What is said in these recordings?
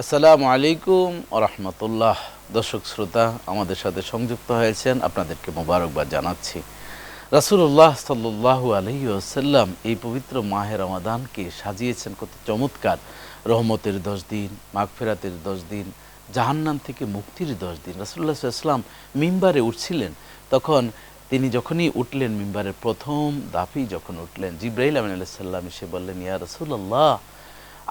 আসসালামু আলাইকুম ওয়া রাহমাতুল্লাহ। দর্শক শ্রোতা আমাদের সাথে সংযুক্ত হয়েছেন, আপনাদেরকে মোবারকবাদ জানাচ্ছি। রাসূলুল্লাহ সাল্লাল্লাহু আলাইহি ওয়াসাল্লাম এই পবিত্র মাহে রমাদানকে সাজিয়েছেন কত চমৎকার। রহমতের 10 দিন, মাগফিরাতের 10 দিন, জাহান্নাম থেকে মুক্তির 10 দিন। রাসূলুল্লাহ সাল্লাল্লাহু আলাইহি ওয়াসাল্লাম মিম্বারে উঠছিলেন, তখন তিনি যখনই উঠলেন, মিম্বারের প্রথম দাফেই যখন উঠলেন, জিবরাইল আমিন আলাইহিস সালাম এসে বললেন, ইয়া রাসূলুল্লাহ,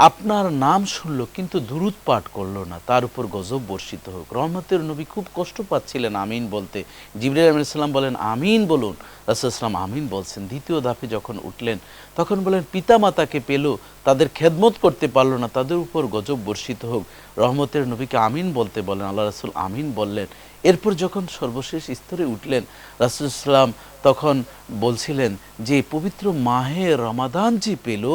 আপনার নাম শুনল কিন্তু দুরূদ পাঠ করলো না, তার উপর গজব বর্ষিত হোক। রহমতের নবী খুব কষ্ট পাচ্ছিলেন আমিন বলতে। জিবরাইল আলাইহিস সালাম বলেন, আমিন বলুন। রাসূল সাল্লাল্লাহু আলাইহি আমিন বলছেন। দ্বিতীয় ধাপে যখন উঠলেন, তখন বলেন, পিতা মাতাকে পেল, তাদের খেদমত করতে পারলো না, তাদের উপর গজব বর্ষিত হোক। রহমতের নবীকে আমিন বলতে বলেন, আল্লাহ রাসূল আমিন বললেন। এরপর যখন সর্বশেষ স্তরে উঠলেন, রাসূল সাল্লাম তখন বলছিলেন যে পবিত্র মাহে রমাদান যে পেল,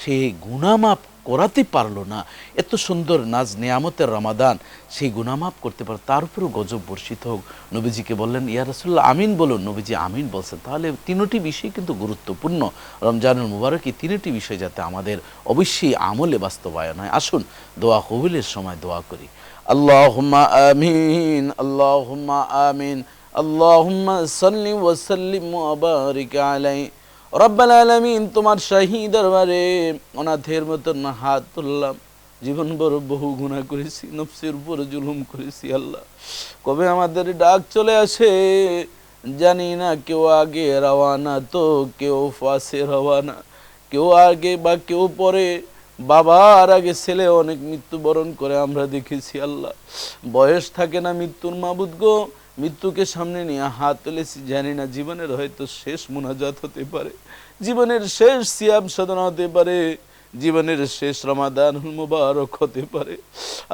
সে গুনামাপ করাতে পারলো না। এত সুন্দর নাজ নেয়ামতের রমাদান, সেই গুনামাপ করতে পারল, তার উপরেও গজব বর্ষিত হোক। নবীজিকে বললেন, ইয়া রাসূলুল্লাহ আমিন বলুন। নবীজি আমিন বলছেন। তাহলে তিনটি বিষয় কিন্তু গুরুত্বপূর্ণ রমজানুল মুবারক, এই তিনটি বিষয় যাতে আমাদের অবশ্যই আমলে বাস্তবায়ন হয়। আসুন দোয়া কবুলের সময় দোয়া করি। আল্লাহুম্মা আমিন, আল্লাহুম্মা আমিন, আল্লাহুম্মা সাল্লি ওয়া সাল্লিম ওয়া বারিক আলাইহি। রব্বাল আলামিন, তোমার শাহী দরবারে অনাথের মতন হাত তুললাম। জীবন বড় বহু গুনাহ করেছি, নফসের উপর জুলুম করেছি। আল্লাহ, কবে আমাদের ডাক চলে আসে জানি না। কেউ আগে রওয়ানা তো কেউ পাশে রওয়ানা, কেউ আগে বা কেউ পরে। বাবার আগে ছেলে অনেক মৃত্যুবরণ করে আমরা দেখেছি। আল্লাহ, বয়স থাকে না মৃত্যুর মাবুদ গো। মৃত্যুকে সামনে নিয়ে হাত তুলেছি, জানি না জীবনের হয়তো শেষ মুনাজাত হতে পারে, জীবনের শেষ সিয়াম সাধনা হতে পারে, জীবনের শেষ রমাদানুল মুবারক হতে পারে।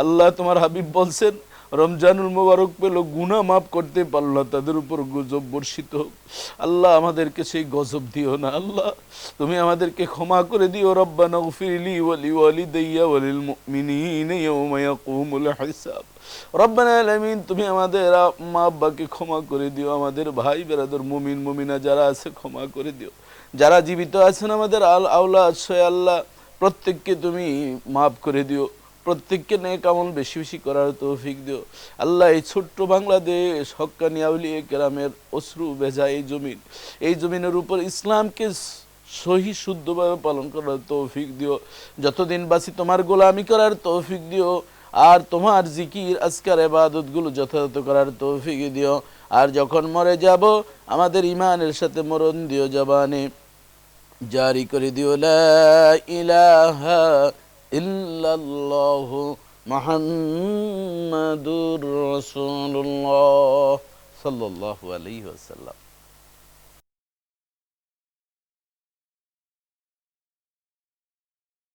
আল্লাহ, তোমার হাবিব বলছেন, রমজানুল মুবারক পেল, গুনাহ মাফ করতে পারল না, তাদের উপর গজব বর্ষিত হোক। আল্লাহ, আমাদেরকে সেই গজব দিও না। আল্লাহ, তুমি আমাদেরকে ক্ষমা করে দিও। রব্বানা গফিরলি ওয়া লিওয়ালিদাইয়া ওয়া লিল মুমিনিনা ইয়াওমা ইয়াকুমুল হিসাব। রব্বানা আলামিন, তুমি আমাদের মা আব্বাকে ক্ষমা করে দিও, আমাদের ভাই বেরাদর মুমিন মুমিনা যারা আছে ক্ষমা করে দিও, যারা জীবিত আছেন আমাদের আওলাদ সয় আল্লাহ প্রত্যেককে তুমি মাফ করে দিও, প্রত্যেককে নেক আমল বেশি বেশি করার তৌফিক দিও। আল্লাহ, এই ছোট্ট বাংলাদেশ, হক্কানি আউলিয়া কেরামের অশ্রু ভেজা এই জমিনের উপর ইসলামকে সহি শুদ্ধভাবে পালন করার তৌফিক দিও। যতদিন বাঁচি তোমার গোলামি করার তৌফিক দিও, আর তোমার জিকির আজকার ইবাদতগুলো যথাযথ করার তৌফিক দিও। আর যখন মরে যাব, আমাদের ইমানের সাথে মরণ দিও, জবানে জারি করে দিও, লা ইলাহা ইল্লাল্লাহু মুহাম্মাদুর রাসূলুল্লাহ সাল্লাল্লাহু আলাইহি ওয়াসাল্লাম।